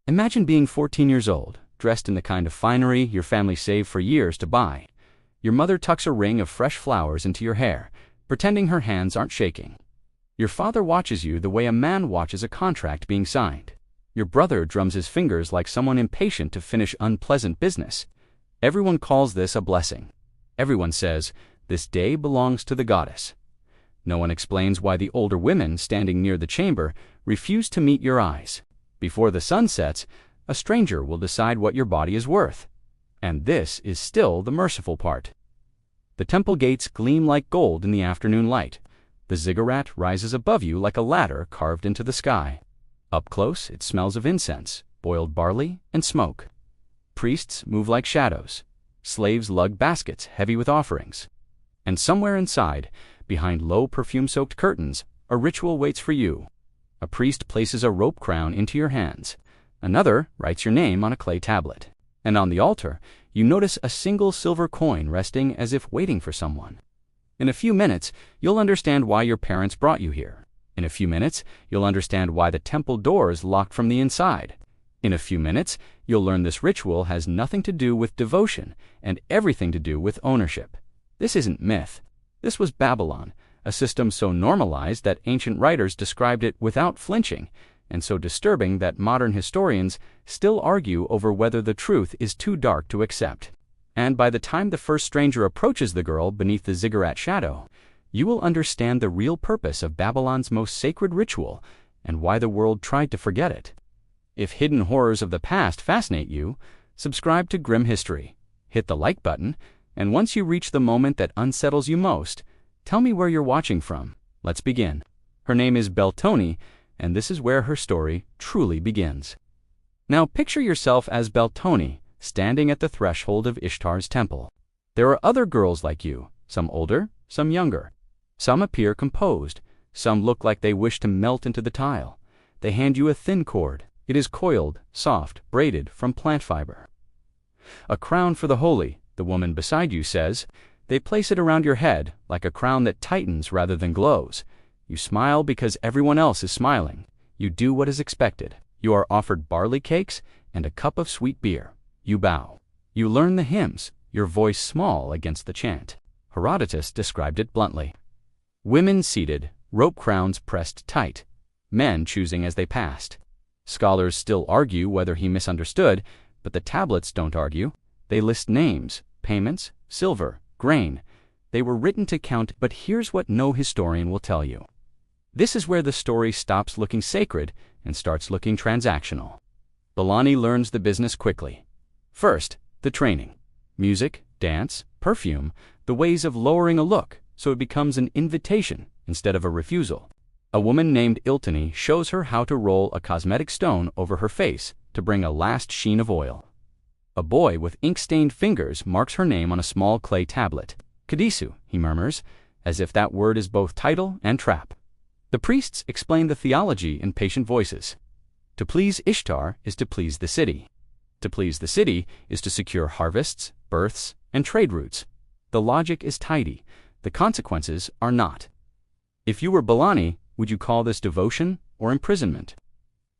Imagine being 14 years old, dressed in the kind of finery your family saved for years to buy. Your mother tucks a ring of fresh flowers into your hair, pretending her hands aren't shaking. Your father watches you the way a man watches a contract being signed. Your brother drums his fingers like someone impatient to finish unpleasant business. Everyone calls this a blessing. Everyone says, "This day belongs to the goddess." No one explains why the older women standing near the chamber refuse to meet your eyes. Before the sun sets, a stranger will decide what your body is worth. And this is still the merciful part. The temple gates gleam like gold in the afternoon light. The ziggurat rises above you like a ladder carved into the sky. Up close, it smells of incense, boiled barley, and smoke. Priests move like shadows. Slaves lug baskets heavy with offerings. And somewhere inside, behind low perfume-soaked curtains, a ritual waits for you. A priest places a rope crown into your hands. Another writes your name on a clay tablet. And on the altar, you notice a single silver coin resting as if waiting for someone. In a few minutes, you'll understand why your parents brought you here. In a few minutes, you'll understand why the temple door is locked from the inside. In a few minutes, you'll learn this ritual has nothing to do with devotion and everything to do with ownership. This isn't myth. This was Babylon, a system so normalized that ancient writers described it without flinching, and so disturbing that modern historians still argue over whether the truth is too dark to accept. And by the time the first stranger approaches the girl beneath the ziggurat shadow, you will understand the real purpose of Babylon's most sacred ritual and why the world tried to forget it. If hidden horrors of the past fascinate you, subscribe to Grim History, hit the like button, and once you reach the moment that unsettles you most, tell me where you're watching from. Let's begin. Her name is Beltoni, and this is where her story truly begins. Now picture yourself as Beltoni, standing at the threshold of Ishtar's temple. There are other girls like you, some older, some younger. Some appear composed, some look like they wish to melt into the tile. They hand you a thin cord. It is coiled, soft, braided from plant fiber. A crown for the holy, the woman beside you says. They place it around your head, like a crown that tightens rather than glows. You smile because everyone else is smiling. You do what is expected. You are offered barley cakes and a cup of sweet beer. You bow. You learn the hymns, your voice small against the chant. Herodotus described it bluntly. Women seated, rope crowns pressed tight, men choosing as they passed. Scholars still argue whether he misunderstood, but the tablets don't argue. They list names, payments, silver, grain. They were written to count, but here's what no historian will tell you. This is where the story stops looking sacred and starts looking transactional. Belani learns the business quickly. First, the training. Music, dance, perfume, the ways of lowering a look so it becomes an invitation instead of a refusal. A woman named Iltini shows her how to roll a cosmetic stone over her face to bring a last sheen of oil. A boy with ink-stained fingers marks her name on a small clay tablet. Kadisu, he murmurs, as if that word is both title and trap. The priests explain the theology in patient voices. To please Ishtar is to please the city. To please the city is to secure harvests, births, and trade routes. The logic is tidy. The consequences are not. If you were Belani, would you call this devotion or imprisonment?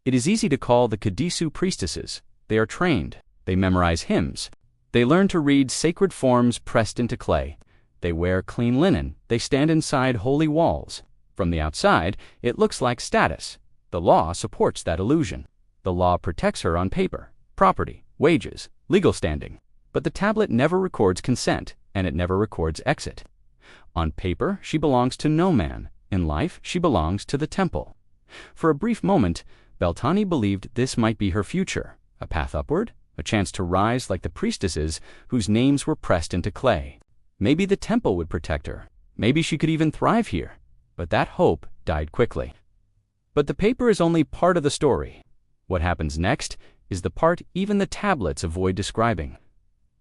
It is easy to call the Kadisu priestesses. They are trained. They memorize hymns. They learn to read sacred forms pressed into clay. They wear clean linen. They stand inside holy walls. From the outside, it looks like status. The law supports that illusion. The law protects her on paper, property, wages, legal standing. But the tablet never records consent, and it never records exit. On paper, she belongs to no man. In life, she belongs to the temple. For a brief moment, Beltani believed this might be her future, a path upward, a chance to rise like the priestesses whose names were pressed into clay. Maybe the temple would protect her. Maybe she could even thrive here. But that hope died quickly. But the paper is only part of the story. What happens next is the part even the tablets avoid describing.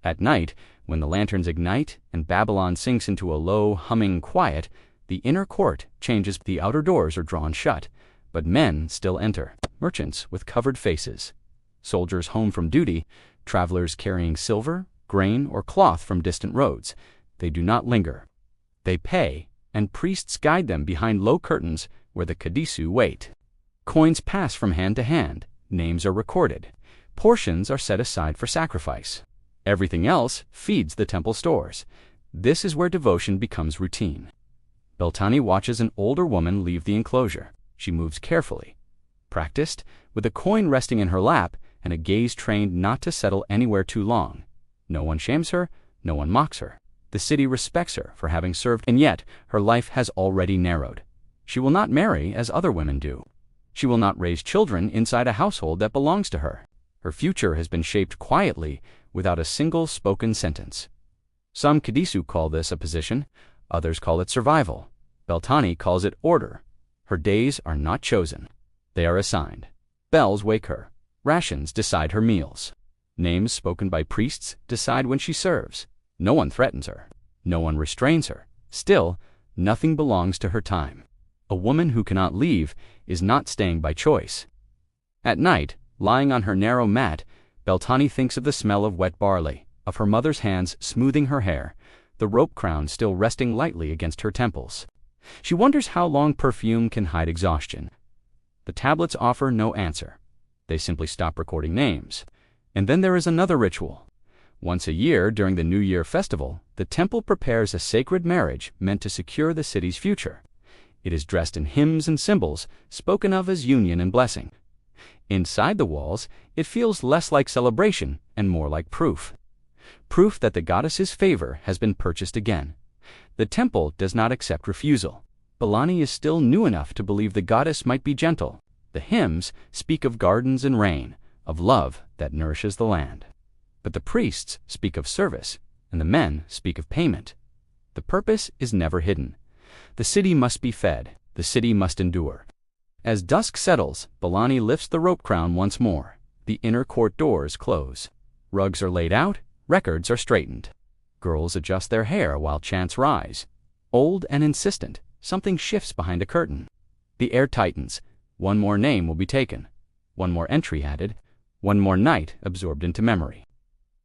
At night, when the lanterns ignite and Babylon sinks into a low, humming quiet, the inner court changes. The outer doors are drawn shut, but men still enter. Merchants with covered faces, soldiers home from duty, travelers carrying silver, grain, or cloth from distant roads. They do not linger. They pay, and priests guide them behind low curtains where the Kadisu wait. Coins pass from hand to hand, Names are recorded. Portions are set aside for sacrifice. Everything else feeds the temple stores. This is where devotion becomes routine. Beltani watches an older woman leave the enclosure. She moves carefully, practiced, with a coin resting in her lap and a gaze trained not to settle anywhere too long. No one shames her, no one mocks her. The city respects her for having served, and yet her life has already narrowed. She will not marry as other women do. She will not raise children inside a household that belongs to her. Her future has been shaped quietly without a single spoken sentence. Some Kadisu call this a position, others call it survival. Beltani calls it order. Her days are not chosen. They are assigned. Bells wake her. Rations decide her meals. Names spoken by priests decide when she serves. No one threatens her. No one restrains her. Still, nothing belongs to her time. A woman who cannot leave is not staying by choice. At night, lying on her narrow mat, Beltani thinks of the smell of wet barley, of her mother's hands smoothing her hair, the rope crown still resting lightly against her temples. She wonders how long perfume can hide exhaustion. The tablets offer no answer. They simply stop recording names. And then there is another ritual. Once a year, during the New Year festival, the temple prepares a sacred marriage meant to secure the city's future. It is dressed in hymns and symbols, spoken of as union and blessing. Inside the walls, it feels less like celebration and more like proof. Proof that the goddess's favor has been purchased again. The temple does not accept refusal. Belani is still new enough to believe the goddess might be gentle. The hymns speak of gardens and rain, of love that nourishes the land. But the priests speak of service, and the men speak of payment. The purpose is never hidden. The city must be fed. The city must endure. As dusk settles, Belani lifts the rope crown once more. The inner court doors close. Rugs are laid out. Records are straightened. Girls adjust their hair while chants rise. Old and insistent, something shifts behind a curtain. The air tightens. One more name will be taken. One more entry added. One more night absorbed into memory.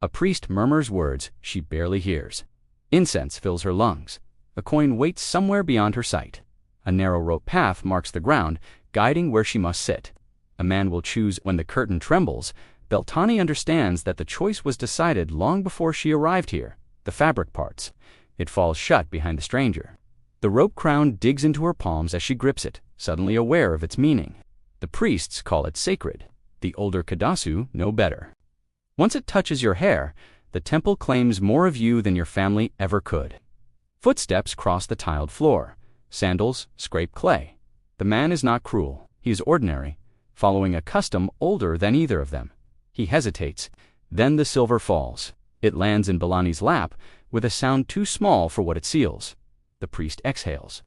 A priest murmurs words she barely hears. Incense fills her lungs. A coin waits somewhere beyond her sight. A narrow rope path marks the ground, guiding where she must sit. A man will choose when the curtain trembles. Beltani understands that the choice was decided long before she arrived here. The fabric parts. It falls shut behind the stranger. The rope crown digs into her palms as she grips it, suddenly aware of its meaning. The priests call it sacred. The older Kadasu know better. Once it touches your hair, the temple claims more of you than your family ever could. Footsteps cross the tiled floor. Sandals scrape clay. The man is not cruel. He is ordinary, following a custom older than either of them. He hesitates. Then the silver falls. It lands in Belani's lap with a sound too small for what it seals. The priest exhales.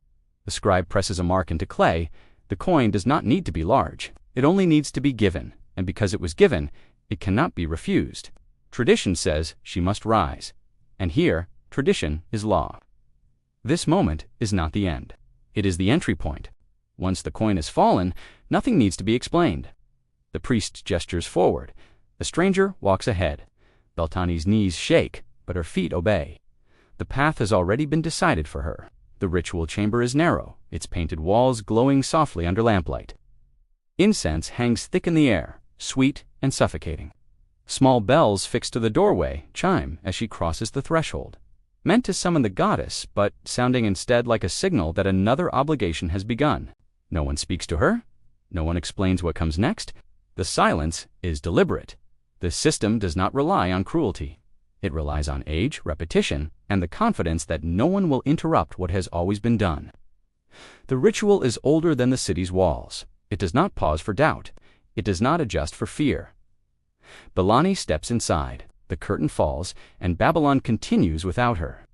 The scribe presses a mark into clay. The coin does not need to be large. It only needs to be given, and because it was given, it cannot be refused. Tradition says she must rise, and here, tradition is law. This moment is not the end. It is the entry point. Once the coin has fallen, nothing needs to be explained. The priest gestures forward. The stranger walks ahead. Beltani's knees shake, but her feet obey. The path has already been decided for her. The ritual chamber is narrow, its painted walls glowing softly under lamplight. Incense hangs thick in the air, sweet and suffocating. Small bells fixed to the doorway chime as she crosses the threshold, meant to summon the goddess, but sounding instead like a signal that another obligation has begun. No one speaks to her. No one explains what comes next. The silence is deliberate. The system does not rely on cruelty. It relies on age, repetition, and the confidence that no one will interrupt what has always been done. The ritual is older than the city's walls. It does not pause for doubt. It does not adjust for fear. Belani steps inside. The curtain falls, and Babylon continues without her.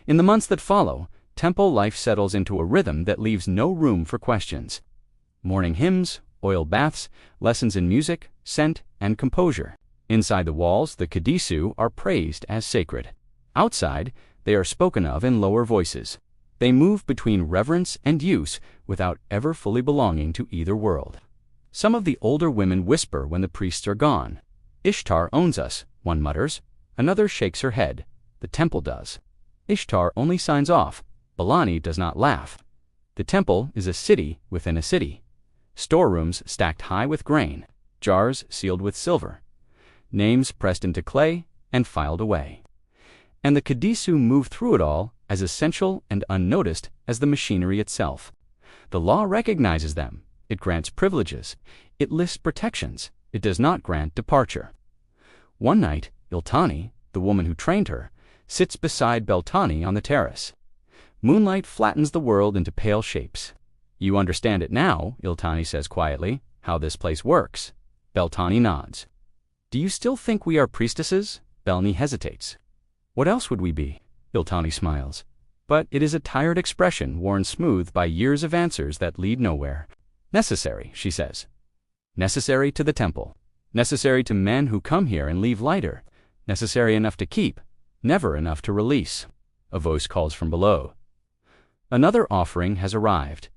In the months that follow, temple life settles into a rhythm that leaves no room for questions. Morning hymns, oil baths, lessons in music, scent, and composure. Inside the walls, the Kadisu are praised as sacred. Outside, they are spoken of in lower voices. They move between reverence and use without ever fully belonging to either world. Some of the older women whisper when the priests are gone. Ishtar owns us, one mutters. Another shakes her head. The temple does. Ishtar only signs off. Belani does not laugh. The temple is a city within a city. Storerooms stacked high with grain. jars sealed with silver, names pressed into clay and filed away. And the Kadisu move through it all as essential and unnoticed as the machinery itself. The law recognizes them. It grants privileges. It lists protections. It does not grant departure. One night, Iltani, the woman who trained her, sits beside Beltani on the terrace. Moonlight flattens the world into pale shapes. "You understand it now," Iltani says quietly, "how this place works." Beltani nods. "Do you still think we are priestesses?" Belani hesitates. "What else would we be?" Iltani smiles. But it is a tired expression worn smooth by years of answers that lead nowhere. "Necessary," she says. "Necessary to the temple. Necessary to men who come here and leave lighter. Necessary enough to keep, never enough to release." A voice calls from below. Another offering has arrived.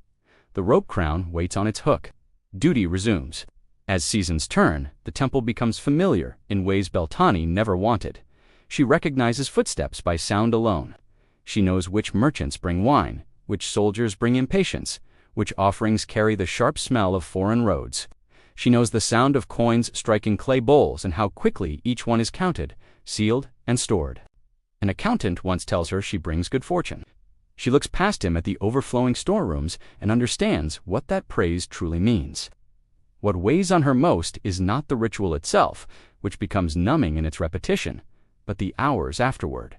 The rope crown waits on its hook. Duty resumes. As seasons turn, the temple becomes familiar in ways Beltani never wanted. She recognizes footsteps by sound alone. She knows which merchants bring wine, which soldiers bring impatience, which offerings carry the sharp smell of foreign roads. She knows the sound of coins striking clay bowls and how quickly each one is counted, sealed, and stored. An accountant once tells her she brings good fortune. She looks past him at the overflowing storerooms and understands what that praise truly means. What weighs on her most is not the ritual itself, which becomes numbing in its repetition, but the hours afterward.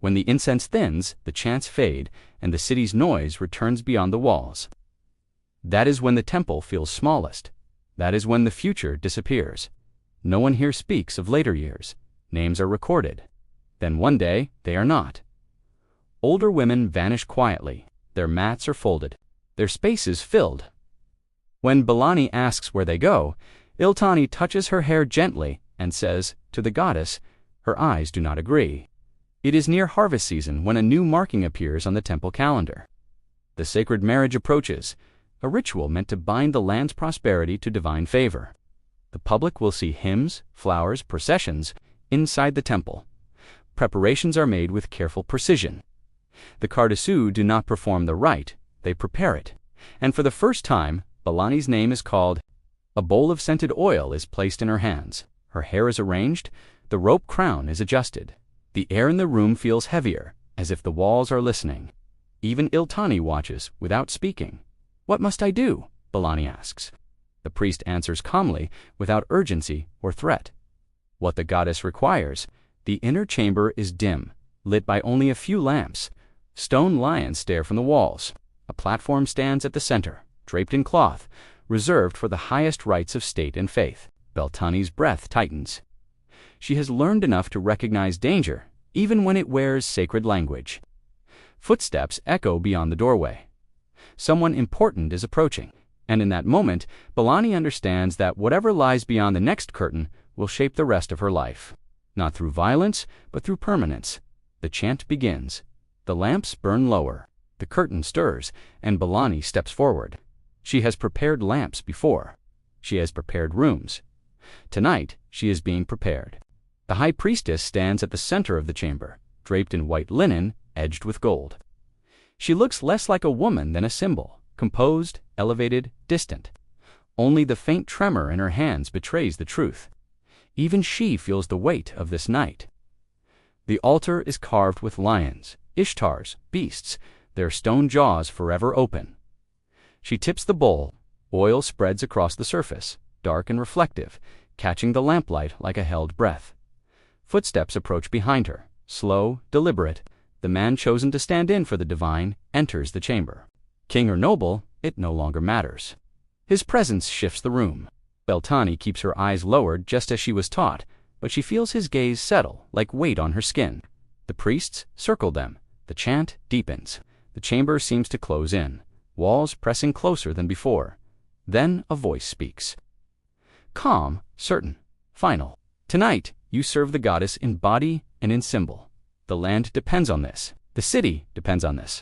When the incense thins, the chants fade, and the city's noise returns beyond the walls. That is when the temple feels smallest. That is when the future disappears. No one here speaks of later years. Names are recorded. Then one day, they are not. Older women vanish quietly. Their mats are folded. Their spaces filled. When Belani asks where they go, Iltani touches her hair gently and says, to the goddess, her eyes do not agree. It is near harvest season when a new marking appears on the temple calendar. The sacred marriage approaches, a ritual meant to bind the land's prosperity to divine favor. The public will see hymns, flowers, processions inside the temple. Preparations are made with careful precision. The Kardassu do not perform the rite, they prepare it. And for the first time, Belani's name is called. A bowl of scented oil is placed in her hands. Her hair is arranged. The rope crown is adjusted. The air in the room feels heavier, as if the walls are listening. Even Iltani watches, without speaking. "What must I do?" Belani asks. The priest answers calmly, without urgency or threat. What the goddess requires. The inner chamber is dim, lit by only a few lamps. Stone lions stare from the walls. A platform stands at the center, draped in cloth, reserved for the highest rites of state and faith. Beltani's breath tightens. She has learned enough to recognize danger, even when it wears sacred language. Footsteps echo beyond the doorway. Someone important is approaching, and in that moment, Belani understands that whatever lies beyond the next curtain will shape the rest of her life. Not through violence, but through permanence. The chant begins. The lamps burn lower. The curtain stirs, and Belani steps forward. She has prepared lamps before. She has prepared rooms. Tonight, she is being prepared. The high priestess stands at the center of the chamber, draped in white linen, edged with gold. She looks less like a woman than a symbol, composed, elevated, distant. Only the faint tremor in her hands betrays the truth. Even she feels the weight of this night. The altar is carved with lions, Ishtars, beasts, their stone jaws forever open. She tips the bowl. Oil spreads across the surface, dark and reflective, catching the lamplight like a held breath. Footsteps approach behind her. Slow, deliberate, the man chosen to stand in for the divine enters the chamber. King or noble, it no longer matters. His presence shifts the room. Beltani keeps her eyes lowered just as she was taught, but she feels his gaze settle like weight on her skin. The priests circle them. The chant deepens. The chamber seems to close in, walls pressing closer than before. Then a voice speaks. Calm, certain, final. Tonight, you serve the goddess in body and in symbol. The land depends on this. The city depends on this.